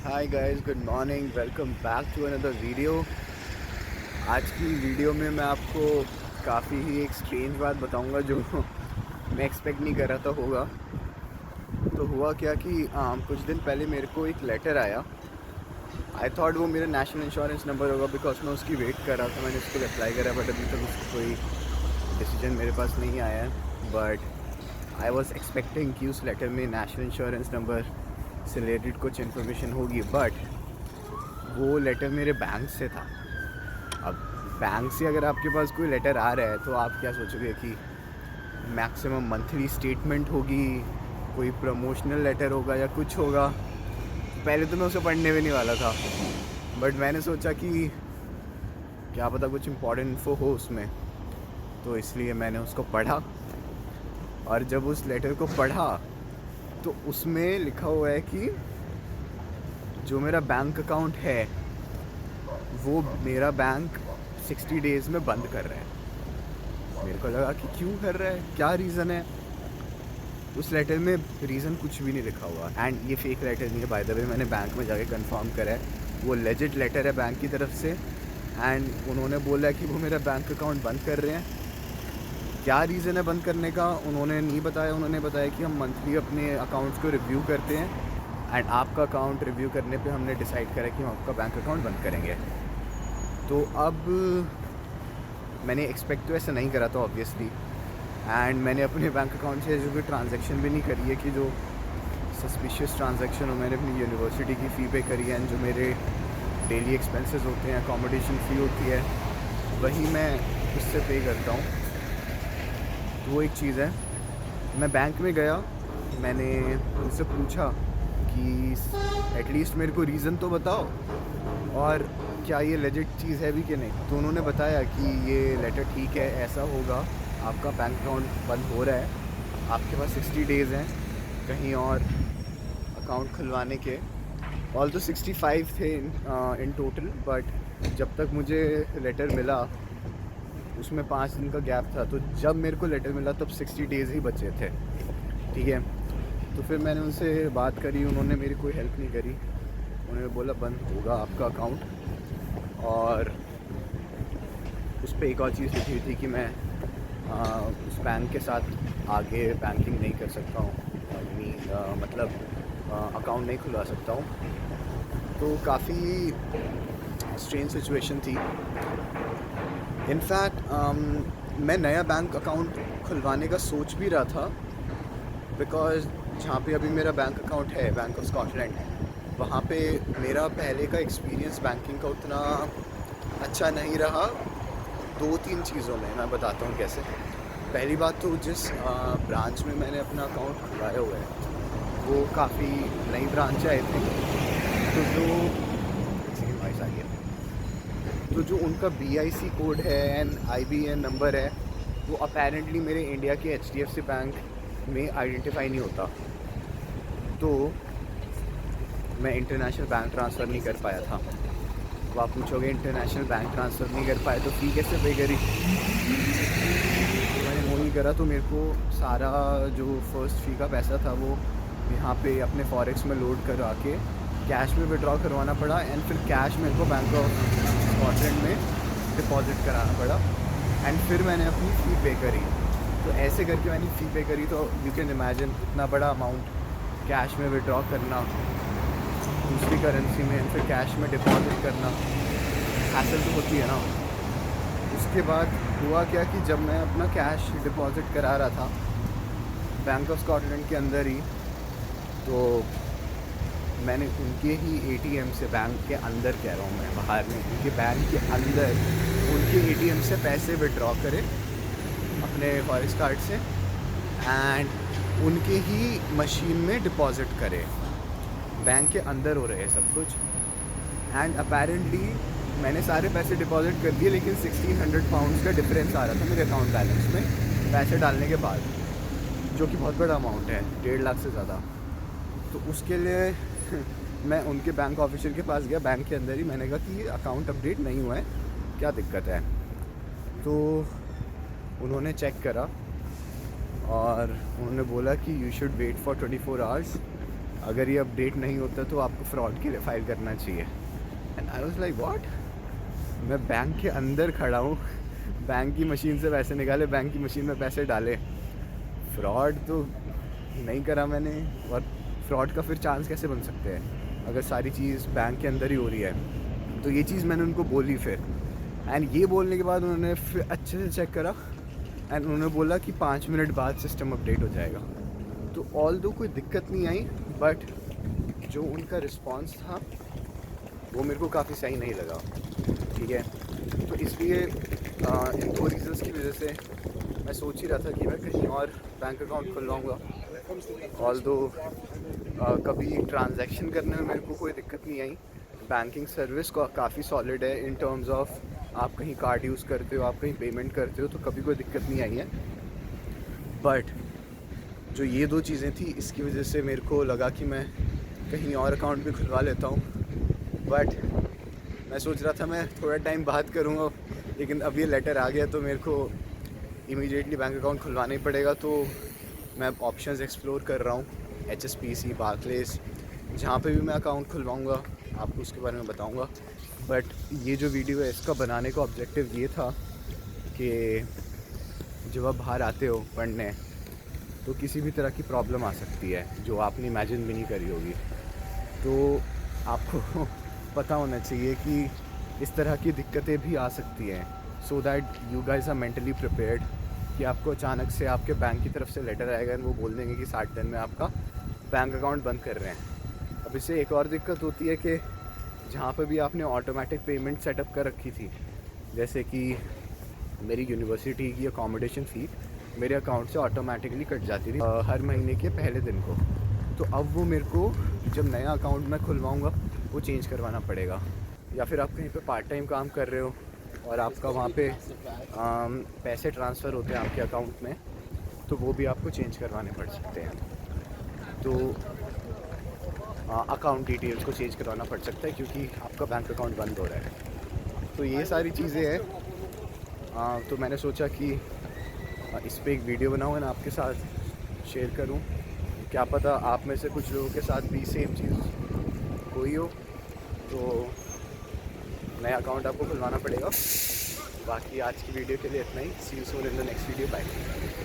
Hi guys, good morning, welcome back to another video. आज की video में मैं आपको काफ़ी ही एक स्ट्रेंज बात बताऊंगा जो मैं एक्सपेक्ट नहीं कर रहा था होगा। तो हुआ क्या कि कुछ दिन पहले मेरे को एक लेटर आया। आई थॉट वो मेरा नेशनल इंश्योरेंस नंबर होगा बिकॉज मैं उसकी वेट कर रहा था। मैंने उसको अप्लाई करा बट अभी तक उसका कोई डिसीजन मेरे पास नहीं आया है। बट आई वॉज एक्सपेक्टिंग कि उस लेटर में नेशनल इंश्योरेंस नंबर से रिलेटेड कुछ इन्फॉर्मेशन होगी, बट वो लेटर मेरे बैंक से था। अब बैंक से अगर आपके पास कोई लेटर आ रहा है तो आप क्या सोचोगे कि मैक्सिमम मंथली स्टेटमेंट होगी, कोई प्रमोशनल लेटर होगा या कुछ होगा। पहले तो मैं उसे पढ़ने भी नहीं वाला था, बट मैंने सोचा कि क्या पता कुछ इम्पोर्टेंट इन्फो हो उसमें, तो इसलिए मैंने उसको पढ़ा। और जब उस लेटर को पढ़ा तो उसमें लिखा हुआ है कि जो मेरा बैंक अकाउंट है वो मेरा बैंक 60 डेज़ में बंद कर रहा है। मेरे को लगा कि क्यों कर रहा है, क्या रीज़न है। उस लेटर में रीज़न कुछ भी नहीं लिखा हुआ, एंड ये फेक लेटर नहीं है बाय द वे। मैंने बैंक में जाके कंफर्म करा है, वो लेजिट लेटर है बैंक की तरफ से। एंड उन्होंने बोला है कि वो मेरा बैंक अकाउंट बंद कर रहे हैं। क्या रीज़न है बंद करने का उन्होंने नहीं बताया। उन्होंने बताया कि हम मंथली अपने अकाउंट्स को रिव्यू करते हैं एंड आपका अकाउंट रिव्यू करने पे हमने डिसाइड करा कि हम आपका बैंक अकाउंट बंद करेंगे। तो अब मैंने एक्सपेक्ट तो ऐसा नहीं करा था ऑब्वियसली, एंड मैंने अपने बैंक अकाउंट से जो कोई ट्रांजैक्शन भी नहीं करी है कि जो सस्पिशियस ट्रांजैक्शन हो। मैंने अपनी यूनिवर्सिटी की फ़ी पे करी है, एंड जो मेरे डेली एक्सपेंसेस होते हैं, अकोमोडेशन फ़ी होती है, वही मैं उससे पे करता हूँ। तो वो एक चीज़ है। मैं बैंक में गया, मैंने उनसे पूछा कि एटलीस्ट मेरे को रीज़न तो बताओ और क्या ये लेजिट चीज़ है भी कि नहीं। तो उन्होंने बताया कि ये लेटर ठीक है, ऐसा होगा, आपका बैंक अकाउंट बंद हो रहा है, आपके पास 60 डेज़ हैं कहीं और अकाउंट खुलवाने के। ऑल तो 65 थे इन टोटल, बट जब तक मुझे लेटर मिला उसमें 5 दिन का गैप था। तो जब मेरे को लेटर मिला तब 60 डेज़ ही बचे थे, ठीक है। तो फिर मैंने उनसे बात करी, उन्होंने मेरी कोई हेल्प नहीं करी। उन्होंने बोला बंद होगा आपका अकाउंट, और उस पर एक और चीज़ लिखी हुई थी कि मैं उस बैंक के साथ आगे बैंकिंग नहीं कर सकता हूँ, मतलब अकाउंट नहीं खुलवा सकता हूँ। तो काफ़ी स्ट्रेंज सिचुएशन थी। इनफैक्ट मैं नया बैंक अकाउंट खुलवाने का सोच भी रहा था, बिकॉज़ जहाँ पे अभी मेरा बैंक अकाउंट है, बैंक ऑफ स्कॉटलैंड, वहाँ पे मेरा पहले का एक्सपीरियंस बैंकिंग का उतना अच्छा नहीं रहा। 2-3 चीज़ों में मैं बताता हूँ कैसे। पहली बात तो जिस ब्रांच में मैंने अपना अकाउंट खुलवाया हुआ है वो काफ़ी नई ब्रांच है आई थिंक। तो जो वॉइस आ गया, तो जो उनका BIC कोड है एंड IBN नंबर है वो अपेरेंटली मेरे इंडिया के HDFC बैंक में आइडेंटिफाई नहीं होता। तो मैं इंटरनेशनल बैंक ट्रांसफ़र नहीं कर पाया था। तो आप पूछोगे इंटरनेशनल बैंक ट्रांसफ़र नहीं कर पाए तो फ़ी कैसे पे करी। तो मैंने वो नहीं करा, तो मेरे को सारा जो फर्स्ट फ़ी का पैसा था वो यहाँ पे अपने फॉरेक्स में लोड करा के कैश में विड्रॉ करवाना पड़ा, एंड फिर कैश मेरे को बैंक ऑफ स्कॉटलैंड में डिपॉजिट कराना पड़ा, एंड फिर मैंने अपनी फ़ी पे करी। तो ऐसे करके मैंने फ़ी पे करी। तो यू कैन इमेजिन इतना बड़ा अमाउंट कैश में विड्रॉ करना दूसरी करेंसी में, फिर कैश में डिपॉजिट करना, हैसल तो होती है ना। उसके बाद हुआ क्या कि जब मैं अपना कैश डिपॉजिट करा रहा था बैंक ऑफ स्कॉटलैंड के अंदर ही, तो मैंने उनके ही ATM से, बैंक के अंदर कह रहा हूँ मैं, बाहर नहीं, उनके बैंक के अंदर उनके ATM से पैसे विड्रॉ करे अपने फॉरेक्स कार्ड से, एंड उनके ही मशीन में डिपॉजिट करे। बैंक के अंदर हो रहे हैं सब कुछ, एंड अपेरेंटली मैंने सारे पैसे डिपॉजिट कर दिए, लेकिन 1600 पाउंड्स का डिफरेंस आ रहा था मेरे अकाउंट बैलेंस में पैसे डालने के बाद, जो कि बहुत बड़ा अमाउंट है, 1.5 लाख से ज़्यादा। तो उसके लिए मैं उनके बैंक ऑफिसर के पास गया बैंक के अंदर ही। मैंने कहा कि ये अकाउंट अपडेट नहीं हुआ है, क्या दिक्कत है। तो उन्होंने चेक करा और उन्होंने बोला कि you should wait for 24 hours, अगर ये अपडेट नहीं होता तो आपको फ्रॉड के लिए फ़ाइल करना चाहिए। And I was like what, मैं बैंक के अंदर खड़ा हूँ, बैंक की मशीन से पैसे निकाले, बैंक की मशीन में पैसे डाले, फ्रॉड तो नहीं करा मैंने। और फ्रॉड का फिर चांस कैसे बन सकते हैं अगर सारी चीज़ बैंक के अंदर ही हो रही है। तो ये चीज़ मैंने उनको बोली फिर, एंड ये बोलने के बाद उन्होंने फिर अच्छे से चेक करा एंड उन्होंने बोला कि 5 मिनट बाद सिस्टम अपडेट हो जाएगा। तो ऑल दो कोई दिक्कत नहीं आई, बट जो उनका रिस्पांस था वो मेरे को काफ़ी सही नहीं लगा। ठीक है, तो इसलिए इन 2 रीज़न्स की वजह से मैं सोच ही रहा था कि मैं कहीं और बैंक अकाउंट खुलवाऊँगा। ऑल दो कभी ट्रांजैक्शन करने में मेरे को कोई दिक्कत नहीं आई। बैंकिंग सर्विस का काफ़ी सॉलिड है इन टर्म्स ऑफ आप कहीं कार्ड यूज़ करते हो, आप कहीं पेमेंट करते हो, तो कभी कोई दिक्कत नहीं आई है। बट जो ये 2 चीज़ें थी, इसकी वजह से मेरे को लगा कि मैं कहीं और अकाउंट भी खुलवा लेता हूँ। बट मैं सोच रहा था मैं थोड़ा टाइम बाद करूँगा, लेकिन अब ये लेटर आ गया तो मेरे को इमीडिएटली बैंक अकाउंट खुलवाना ही पड़ेगा। तो मैं ऑप्शंस एक्सप्लोर कर रहा हूँ, HSBC, बार्कलेस, जहाँ पे भी मैं अकाउंट खुलवाऊँगा आपको उसके बारे में बताऊँगा। बट ये जो वीडियो है इसका बनाने का ऑब्जेक्टिव ये था कि जब आप बाहर आते हो पढ़ने तो किसी भी तरह की प्रॉब्लम आ सकती है जो आपने इमेजिन भी नहीं करी होगी। तो आपको पता होना चाहिए कि इस तरह की दिक्कतें भी आ सकती हैं, so that you guys are mentally prepared कि आपको अचानक से आपके बैंक की तरफ से लेटर आएगा और वो बोल देंगे कि 60 दिन में आपका बैंक अकाउंट बंद कर रहे हैं। अब इससे एक और दिक्कत होती है कि जहाँ पे भी आपने ऑटोमेटिक पेमेंट सेटअप कर रखी थी, जैसे कि मेरी यूनिवर्सिटी की अकोमोडेशन फ़ी मेरे अकाउंट से ऑटोमेटिकली कट जाती थी हर महीने के पहले दिन को। तो अब वो मेरे को जब नया अकाउंट मैं खुलवाऊँगा वो चेंज करवाना पड़ेगा। या फिर आप कहीं पे पार्ट टाइम काम कर रहे हो और आपका वहाँ पे पैसे ट्रांसफ़र होते हैं आपके अकाउंट में, तो वो भी आपको चेंज करवाने पड़ सकते हैं। तो अकाउंट डिटेल्स को चेंज करवाना पड़ सकता है क्योंकि आपका बैंक अकाउंट बंद हो रहा है। तो ये सारी चीज़ें हैं। तो मैंने सोचा कि इस पे एक वीडियो बनाऊँ और आपके साथ शेयर करूँ। क्या पता आप में से कुछ लोगों के साथ भी सेम चीज़ हुई हो, तो नया अकाउंट आपको खुलवाना पड़ेगा। बाकी आज की वीडियो के लिए इतना ही। See you soon in the next video. Bye.